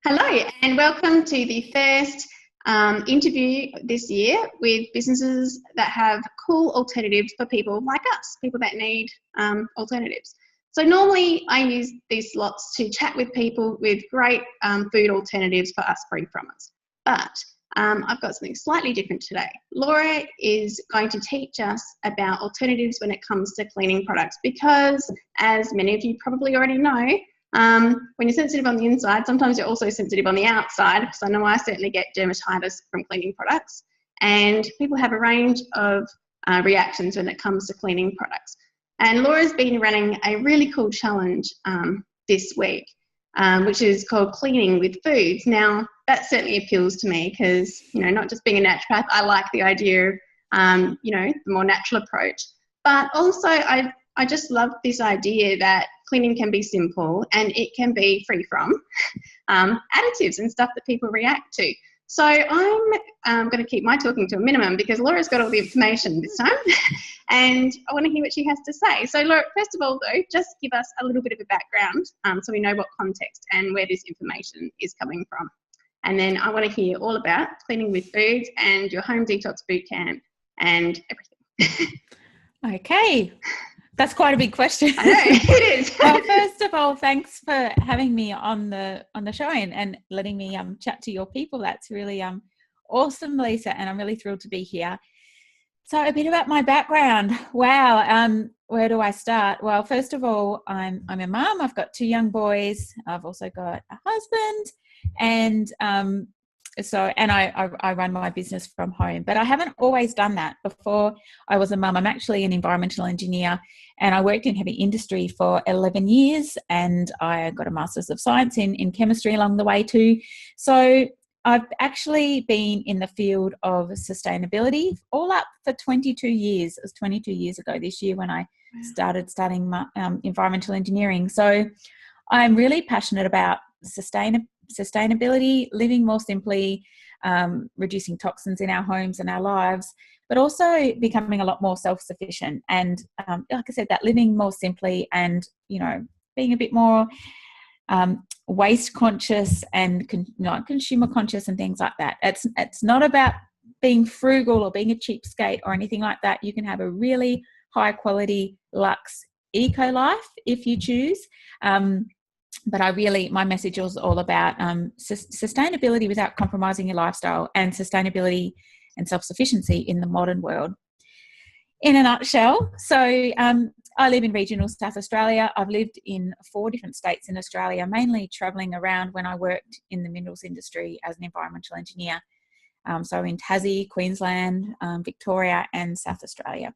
Hello and welcome to the first interview this year with businesses that have cool alternatives for people like us, people that need alternatives. So normally I use these slots to chat with people with great food alternatives for us free from us. But I've got something slightly different today. Laura is going to teach us about alternatives when it comes to cleaning products because, as many of you probably already know, when you're sensitive on the inside, sometimes you're also sensitive on the outside, because I know I certainly get dermatitis from cleaning products, and people have a range of reactions when it comes to cleaning products. And Laura's been running a really cool challenge this week, which is called Cleaning with Foods. Now, that certainly appeals to me because, not just being a naturopath, I like the idea of, the more natural approach, but also I just love this idea that cleaning can be simple and it can be free from additives and stuff that people react to. So I'm going to keep my talking to a minimum because Laura's got all the information this time and I want to hear what she has to say. So Laura, first of all though, just give us a little bit of a background so we know what context and where this information is coming from. And then I want to hear all about Cleaning with Foods and your home detox boot camp and everything. Okay. That's quite a big question. I know, it is. Well, first of all, thanks for having me on the show and letting me chat to your people. That's really awesome, Lisa, and I'm really thrilled to be here. So a bit about my background. Wow, where do I start? Well, first of all, I'm a mum. I've got 2 young boys. I've also got a husband, and I run my business from home, but I haven't always done that. Before I was a mum, I'm actually an environmental engineer and I worked in heavy industry for 11 years and I got a Master's of Science in chemistry along the way too. So I've actually been in the field of sustainability all up for 22 years. It was 22 years ago this year when I started studying my, environmental engineering. So I'm really passionate about sustainability, living more simply, reducing toxins in our homes and our lives, but also becoming a lot more self-sufficient. And like I said, that living more simply and, being a bit more waste conscious and consumer conscious and things like that. It's not about being frugal or being a cheapskate or anything like that. You can have a really high quality luxe eco life if you choose. But my message was all about sustainability without compromising your lifestyle and sustainability and self-sufficiency in the modern world. In a nutshell, so I live in regional South Australia. I've lived in 4 different states in Australia, mainly travelling around when I worked in the minerals industry as an environmental engineer. So in Tassie, Queensland, Victoria and South Australia.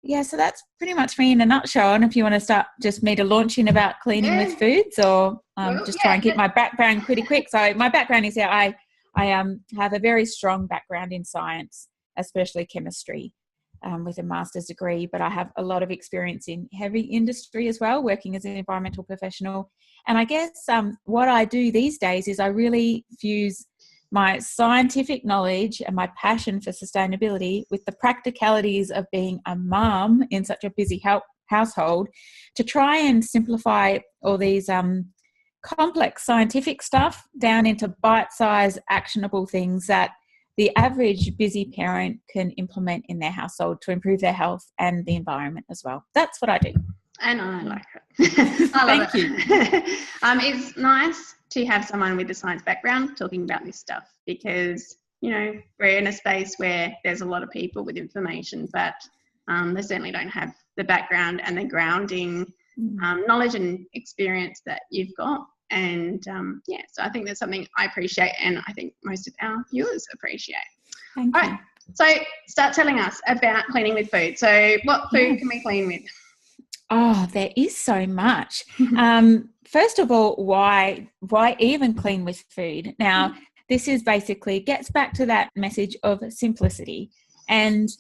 Yeah, so that's pretty much me in a nutshell. And if you want to start just me to launch in about cleaning with foods or try and keep my background pretty quick. So my background is I have a very strong background in science, especially chemistry, with a master's degree, but I have a lot of experience in heavy industry as well, working as an environmental professional. And I guess what I do these days is I really fuse my scientific knowledge and my passion for sustainability with the practicalities of being a mum in such a busy household to try and simplify all these complex scientific stuff down into bite-sized actionable things that the average busy parent can implement in their household to improve their health and the environment as well. That's what I do. And I like it. Thank you. It's nice to have someone with a science background talking about this stuff because, we're in a space where there's a lot of people with information, but they certainly don't have the background and the grounding knowledge and experience that you've got. And so I think that's something I appreciate and I think most of our viewers appreciate. Thank All you. right, so start telling us about cleaning with food. So what food can we clean with? Oh, there is so much. First of all, why even clean with food? Now, this is basically gets back to that message of simplicity. And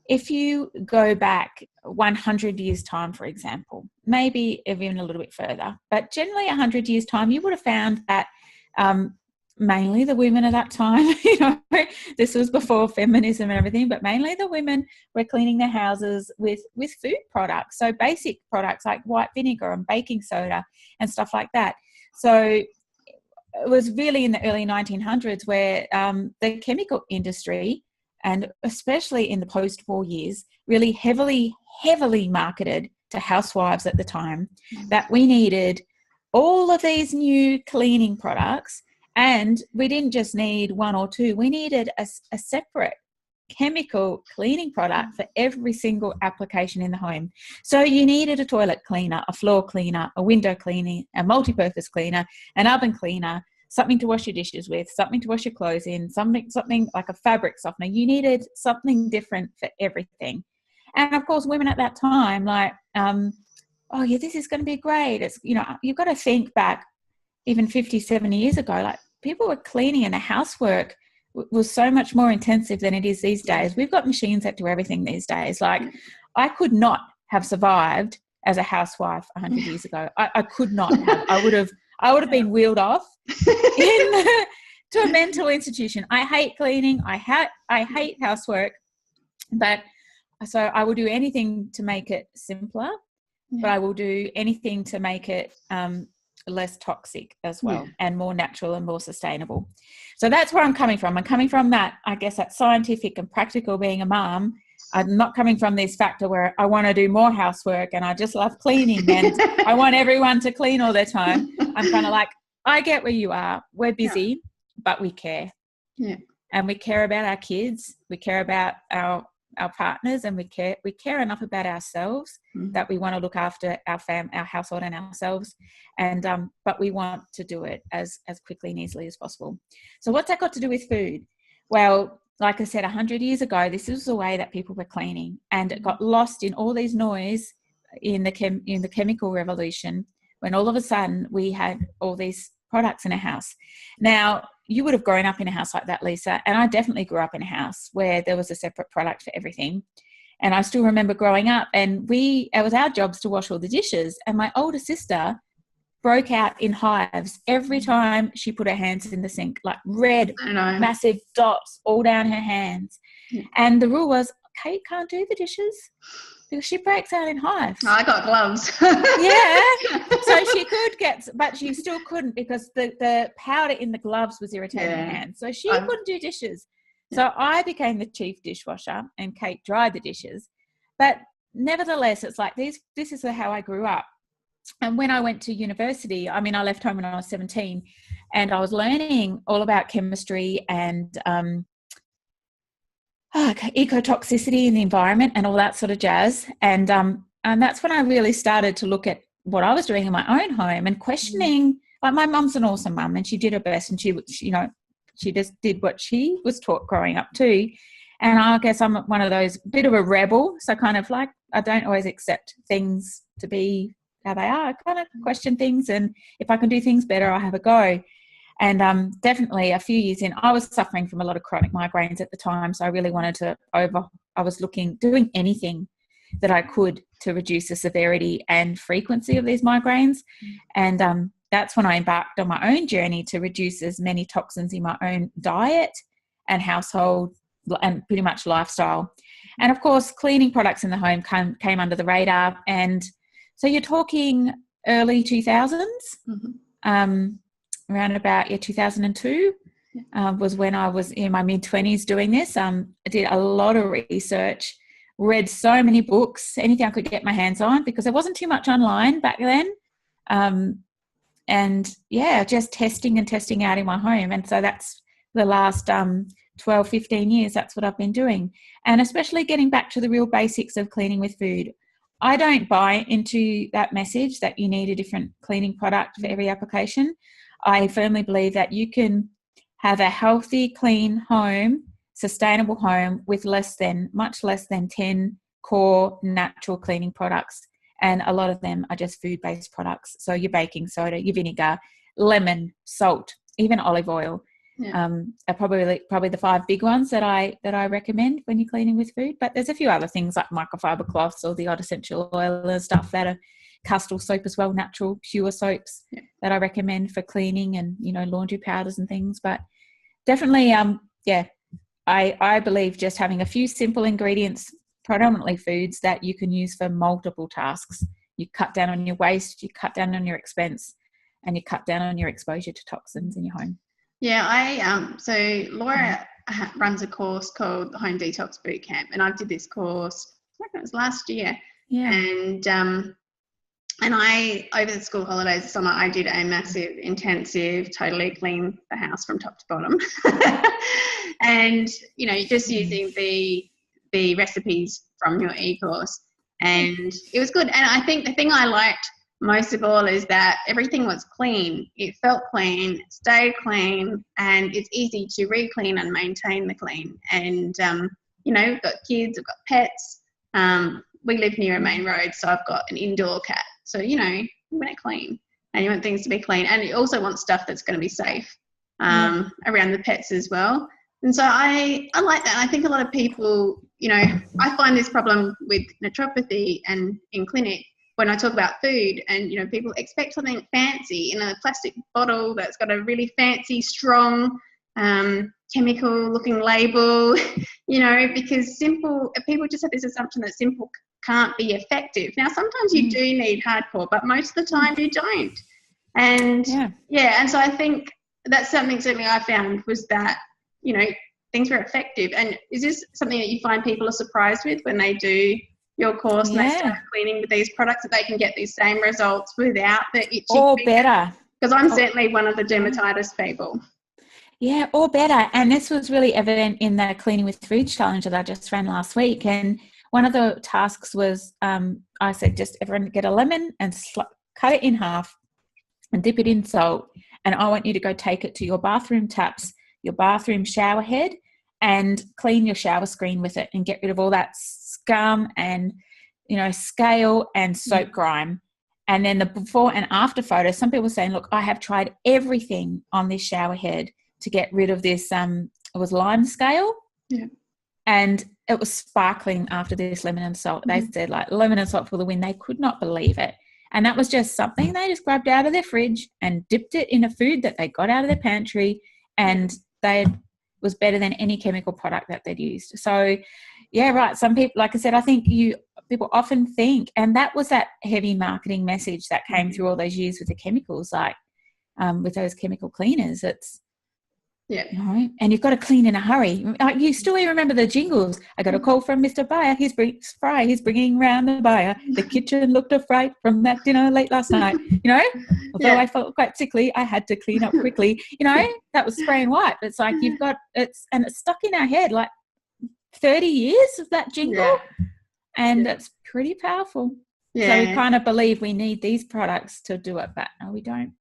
if you go back 100 years' time, for example, maybe even a little bit further, but generally 100 years' time, you would have found that mainly the women at that time, this was before feminism and everything, but mainly the women were cleaning their houses with food products. So basic products like white vinegar and baking soda and stuff like that. So it was really in the early 1900s where the chemical industry, and especially in the post-war years, really heavily marketed to housewives at the time that we needed all of these new cleaning products, and we didn't just need one or two. We needed a separate chemical cleaning product for every single application in the home. So you needed a toilet cleaner, a floor cleaner, a window cleaner, a multi-purpose cleaner, an oven cleaner, something to wash your dishes with, something to wash your clothes in, something like a fabric softener. You needed something different for everything. And of course, women at that time, like, oh yeah, this is going to be great. It's, you know, you've got to think back even 50, 70 years ago, like people were cleaning and the housework was so much more intensive than it is these days. We've got machines that do everything these days. Like, I could not have survived as a housewife 100 years ago. I could not have. I would have been wheeled off to a mental institution. I hate cleaning. I hate housework. But so I will do anything to make it simpler, but I will do anything to make it less toxic as well, and more natural and more sustainable. So that's where I'm coming from. I'm coming from that, I guess, that scientific and practical being a mum. I'm not coming from this factor where I want to do more housework and I just love cleaning and I want everyone to clean all the time. I'm kind of like, I get where you are. We're busy, but we care. Yeah. And we care about our kids. We care about our partners, and we care enough about ourselves that we want to look after our household and ourselves, and but we want to do it as quickly and easily as possible. So what's that got to do with food? Well, like I said, 100 years ago, this was the way that people were cleaning, and it got lost in all these noise in the chemical revolution, when all of a sudden we had all these products in a house. Now, you would have grown up in a house like that, Lisa, and I definitely grew up in a house where there was a separate product for everything. And I still remember growing up, and it was our jobs to wash all the dishes, and my older sister broke out in hives every time she put her hands in the sink, like red, massive dots all down her hands. And the rule was, Kate can't do the dishes because she breaks out in hives. I got gloves. So she could but she still couldn't, because the powder in the gloves was irritating her hands. So she couldn't do dishes. So I became the chief dishwasher and Kate dried the dishes. But nevertheless, it's like this is how I grew up. And when I went to university, I mean, I left home when I was 17, and I was learning all about chemistry and ecotoxicity in the environment and all that sort of jazz. And that's when I really started to look at what I was doing in my own home and questioning. Like, my mum's an awesome mum, and she did her best, and she just did what she was taught growing up too. And I guess I'm one of those, bit of a rebel. So kind of like, I don't always accept things to be how they are. I kind of question things, and if I can do things better, I have a go. And definitely a few years in, I was suffering from a lot of chronic migraines at the time. So I really wanted to I was doing anything that I could to reduce the severity and frequency of these migraines. And that's when I embarked on my own journey to reduce as many toxins in my own diet and household and pretty much lifestyle. And of course, cleaning products in the home came under the radar. And so you're talking early 2000s, around about 2002 was when I was in my mid-20s doing this. I did a lot of research, read so many books, anything I could get my hands on, because there wasn't too much online back then. And just testing out in my home. And so that's the last 12, 15 years, that's what I've been doing. And especially getting back to the real basics of cleaning with food. I don't buy into that message that you need a different cleaning product for every application. I firmly believe that you can have a healthy, clean home, sustainable home with much less than 10 core natural cleaning products. And a lot of them are just food-based products. So your baking soda, your vinegar, lemon, salt, even olive oil are probably the 5 big ones that I recommend when you're cleaning with food. But there's a few other things like microfiber cloths or the odd essential oil and stuff that are Castle soap as well, natural, pure soaps that I recommend for cleaning, and, laundry powders and things. But definitely, I believe just having a few simple ingredients, predominantly foods, that you can use for multiple tasks. You cut down on your waste, you cut down on your expense, and you cut down on your exposure to toxins in your home. Yeah, so Laura runs a course called the Home Detox Bootcamp, and I did this course, I reckon it was last year. Yeah. And I, over the school holidays this summer, I did a massive, intensive, totally clean the house from top to bottom. And, you know, just using the recipes from your e-course. And it was good. And I think the thing I liked most of all is that everything was clean. It felt clean, stayed clean, and it's easy to re-clean and maintain the clean. And, you know, we've got kids, we've got pets. We live near a main road, so I've got an indoor cat. So, you know, you want it clean and you want things to be clean. And you also want stuff that's going to be safe around the pets as well. And so I like that. I think a lot of people, you know, I find this problem with naturopathy and in clinic when I talk about food, and, you know, people expect something fancy in a plastic bottle that's got a really fancy, strong, chemical looking label, you know, because people just have this assumption that simple can't be effective. Now, sometimes you do need hardcore, but most of the time you don't. And and so I think that's something certainly I found was that, you know, things were effective. And is this something that you find people are surprised with when they do your course and they start cleaning with these products, that they can get these same results without the itchy or finger? Better? Because I'm certainly one of the dermatitis people. Yeah, or better. And this was really evident in the Cleaning with Food challenge that I just ran last week. And one of the tasks was I said, just everyone get a lemon and cut it in half and dip it in salt. And I want you to go take it to your bathroom taps, your bathroom shower head, and clean your shower screen with it and get rid of all that scum and, you know, scale and soap grime. And then the before and after photos, some people were saying, look, I have tried everything on this shower head to get rid of this, it was lime scale. Yeah. And it was sparkling after this lemon and salt. They said, like, lemon and salt for the win. They could not believe it. And that was just something they just grabbed out of their fridge and dipped it in a food that they got out of their pantry, and was better than any chemical product that they'd used. So, yeah, right. Some people, like I said, I think people often think, and that was that heavy marketing message that came through all those years with the chemicals, like with those chemical cleaners. It's, you know, and you've got to clean in a hurry. You still remember the jingles. I got a call from Mr. Buyer. He's bringing round the buyer. The kitchen looked a fright from that dinner late last night. You know, although I felt quite sickly, I had to clean up quickly. You know, that was spray and wipe. It's like it's stuck in our head like 30 years of that jingle, and it's pretty powerful. So we kind of believe we need these products to do it, but no, we don't.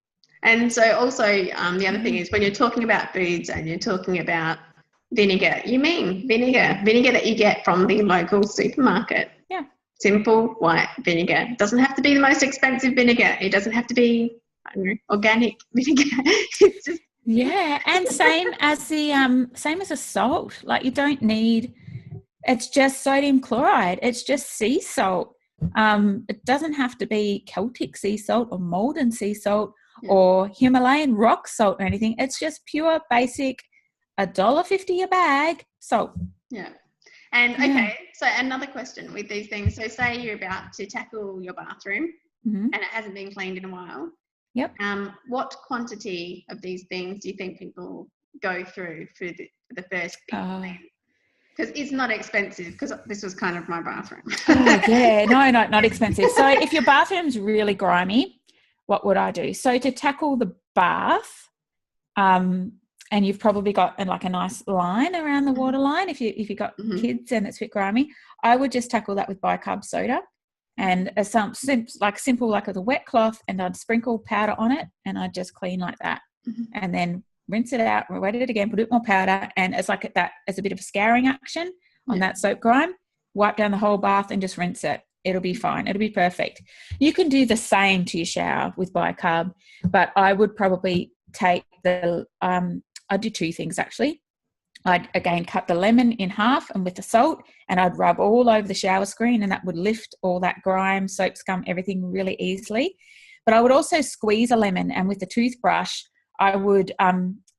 And so also the other thing is, when you're talking about foods and you're talking about vinegar, you mean vinegar that you get from the local supermarket. Yeah. Simple white vinegar. It doesn't have to be the most expensive vinegar. It doesn't have to be, I don't know, organic vinegar. It's just and same as a salt. Like, you don't need, it's just sodium chloride. It's just sea salt. It doesn't have to be Celtic sea salt or Malden sea salt or Himalayan rock salt or anything. It's just pure basic $1.50 a bag salt. Yeah. And okay, so another question with these things. So say you're about to tackle your bathroom and it hasn't been cleaned in a while. Yep. What quantity of these things do you think people go through for the first big clean? Because it's not expensive, because this was kind of my bathroom. Not expensive. So if your bathroom's really grimy, what would I do? So to tackle the bath, and you've probably got like a nice line around the water line, if you've got kids and it's a bit grimy, I would just tackle that with bicarb soda and simple like with a wet cloth, and I'd sprinkle powder on it and I'd just clean like that, and then rinse it out, wet it again, put a bit more powder, and it's like that as a bit of a scouring action on that soap grime, wipe down the whole bath and just rinse it. It'll be fine. It'll be perfect. You can do the same to your shower with bicarb, but I would probably take I'd do two things actually. I'd again cut the lemon in half and with the salt, and I'd rub all over the shower screen, and that would lift all that grime, soap scum, everything really easily. But I would also squeeze a lemon, and with the toothbrush, I would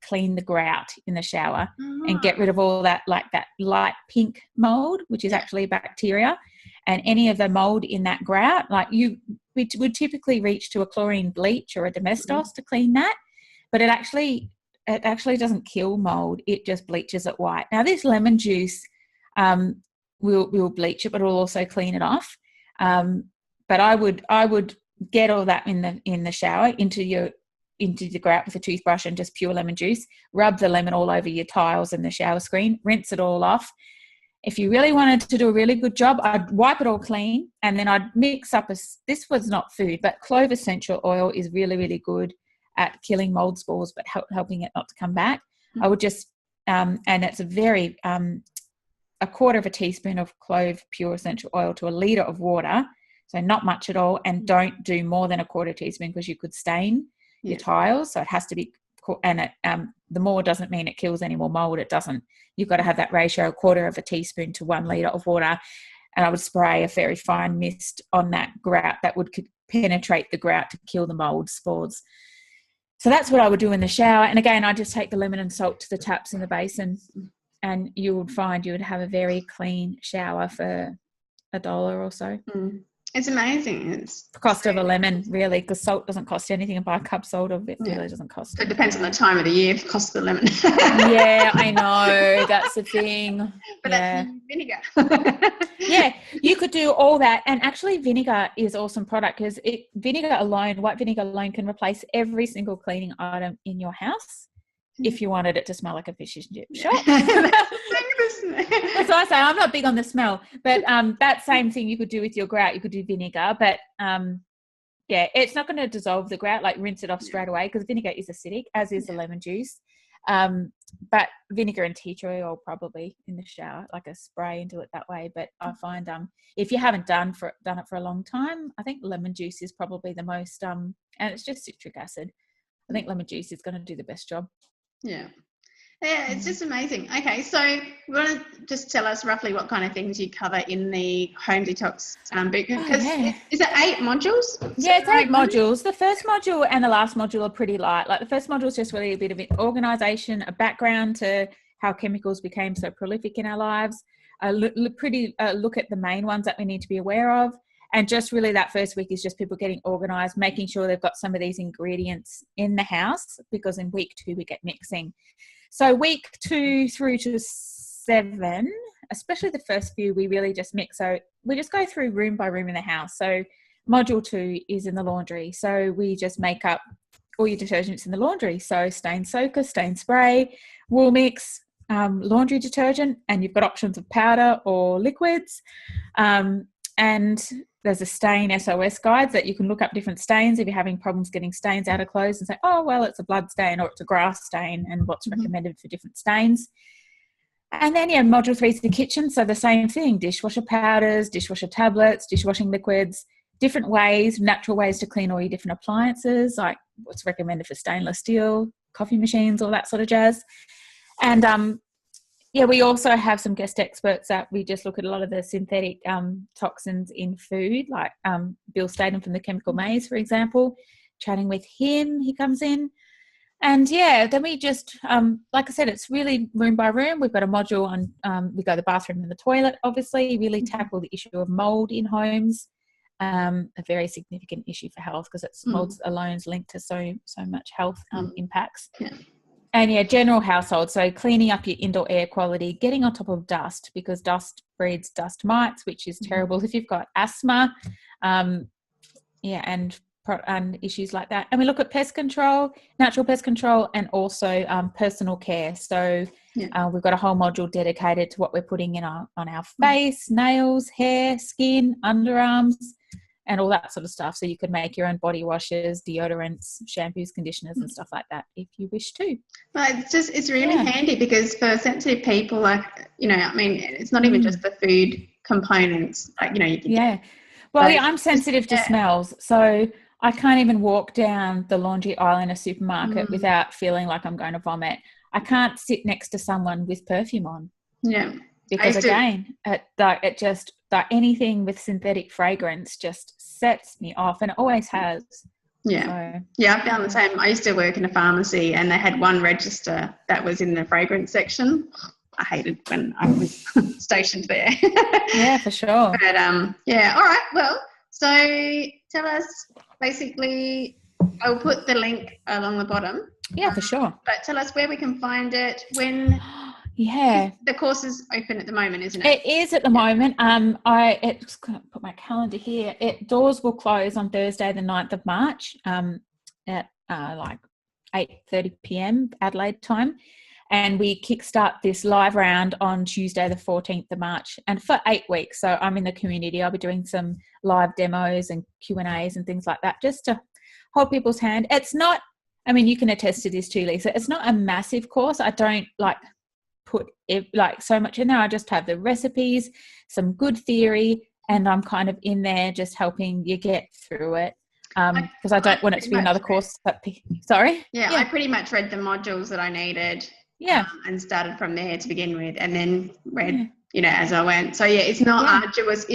clean the grout in the shower and get rid of all that, like that light pink mold, which is actually bacteria. And any of the mold in that grout, like you we would typically reach to a chlorine bleach or a domestos to clean that, but it actually doesn't kill mold. It just bleaches it white. Now this lemon juice will bleach it, but it'll also clean it off. But I would get all that in the shower into the grout with a toothbrush and just pure lemon juice. Rub the lemon all over your tiles and the shower screen. Rinse it all off. If you really wanted to do a really good job, I'd wipe it all clean, and then I'd mix up this was not food, but clove essential oil is really, really good at killing mold spores, but helping it not to come back. I would just, and it's a quarter of a teaspoon of clove pure essential oil to a litre of water, so not much at all, and don't do more than a quarter teaspoon because you could stain your tiles, so it has to be, and the more doesn't mean it kills any more mold. It doesn't. You've got to have that ratio, a quarter of a teaspoon to 1 litre of water, and I would spray a very fine mist on that grout that would penetrate the grout to kill the mold spores. So that's what I would do in the shower. And again, I just take the lemon and salt to the taps in the basin, and you would find you would have a very clean shower for $1 or so. It's amazing. It's the cost of a lemon, really, because salt doesn't cost anything, and buy a cup salt of it really doesn't cost. It depends on the time of the year, the cost of the lemon. Yeah, I know. That's the thing. But that's vinegar. Yeah, you could do all that. And actually vinegar is an awesome product because white vinegar alone can replace every single cleaning item in your house if you wanted it to smell like a fish and chip shop. That's why I say I'm not big on the smell, but that same thing you could do with your grout. You could do vinegar, but it's not going to dissolve the grout, like rinse it off straight away, because vinegar is acidic, as is the lemon juice. But vinegar and tea tree oil probably in the shower, like a spray, and do it that way. But I find if you haven't done it for a long time, I think lemon juice is probably the most and it's just citric acid. I think lemon juice is going to do the best job. Yeah, it's just amazing. Okay, so you want to just tell us roughly what kind of things you cover in the home detox boot? Because is it 8 modules? Yeah, it's 8 modules. The first module and the last module are pretty light. Like the first module is just really a bit of organisation, a background to how chemicals became so prolific in our lives, look at the main ones that we need to be aware of. And just really that first week is just people getting organised, making sure they've got some of these ingredients in the house, because in week 2 we get mixing. So week 2 through to 7, especially the first few, we really just mix. So we just go through room by room in the house. So module 2 is in the laundry. So we just make up all your detergents in the laundry. So stain soaker, stain spray, wool mix, laundry detergent, and you've got options of powder or liquids. And there's a stain SOS guides that you can look up different stains if you're having problems getting stains out of clothes, and say, oh, well, it's a blood stain or it's a grass stain, and what's recommended for different stains. And then, module 3 is the kitchen. So the same thing, dishwasher powders, dishwasher tablets, dishwashing liquids, different ways, natural ways to clean all your different appliances, like what's recommended for stainless steel, coffee machines, all that sort of jazz. And we also have some guest experts that we just look at a lot of the synthetic toxins in food, like Bill Statham from the Chemical Maze, for example, chatting with him. He comes in. And, then we just, like I said, it's really room by room. We've got a module on, we go to the bathroom and the toilet, obviously, really tackle the issue of mould in homes, a very significant issue for health, because it's mould alone is linked to so much health impacts. Yeah. And general household, so cleaning up your indoor air quality, getting on top of dust, because dust breeds dust mites, which is terrible if you've got asthma, and issues like that. And we look at pest control, natural pest control, and also personal care. So we've got a whole module dedicated to what we're putting in on our face, nails, hair, skin, underarms, and all that sort of stuff. So you can make your own body washes, deodorants, shampoos, conditioners, and stuff like that if you wish to. Well, it's really handy, because for sensitive people, like, it's not even just the food components. Like, you can I'm sensitive to smells. So I can't even walk down the laundry aisle in a supermarket without feeling like I'm going to vomit. I can't sit next to someone with perfume on. Yeah. Because it just, anything with synthetic fragrance just sets me off, and it always has. Yeah. So, I've done the same. I used to work in a pharmacy, and they had one register that was in the fragrance section. I hated when I was stationed there. Yeah, for sure. But all right. Well, So tell us, basically, I'll put the link along the bottom. Yeah, for sure. But tell us where we can find it, when. Yeah. The course is open at the moment, isn't it? It is at the moment. Just going to put my calendar here. Doors will close on Thursday, the 9th of March, at like 8:30 p.m. Adelaide time. And we kickstart this live round on Tuesday, the 14th of March, and for 8 weeks. So I'm in the community. I'll be doing some live demos and Q&As and things like that, just to hold people's hand. It's not, I mean, you can attest to this too, Lisa. It's not a massive course. I don't put it like so much in there. I just have the recipes, some good theory, and I'm kind of in there just helping you get through it. Because I don't want it to be another course. Sorry? Yeah, I pretty much read the modules that I needed. Yeah. And started from there to begin with, and then read, as I went. So yeah, it's not arduous.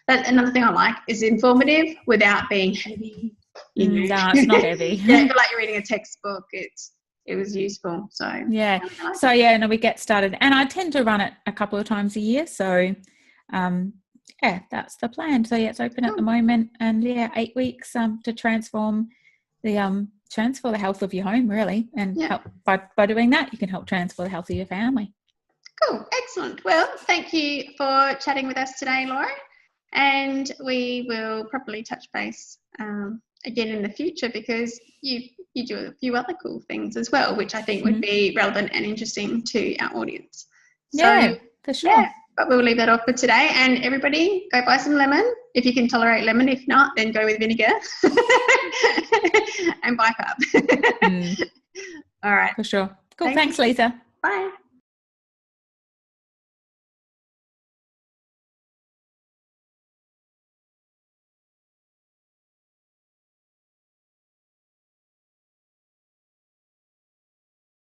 That's another thing I like, is informative without being heavy. No, it's not heavy. Yeah, I feel like you're reading a textbook. It was useful. So yeah. So yeah, no, we get started, and I tend to run it a couple of times a year. So yeah, that's the plan. So yeah, it's open at the moment, and 8 weeks to transform the health of your home, really, and help by doing that, you can help transfer the health of your family. Cool, excellent. Well, thank you for chatting with us today, Laura, and we will probably touch base again in the future, because you do a few other cool things as well, which I think would be relevant and interesting to our audience. So, for sure. Yeah, but we'll leave that off for today. And everybody, go buy some lemon if you can tolerate lemon. If not, then go with vinegar and bicarb. All right. For sure. Cool. Thanks, Lisa. Bye.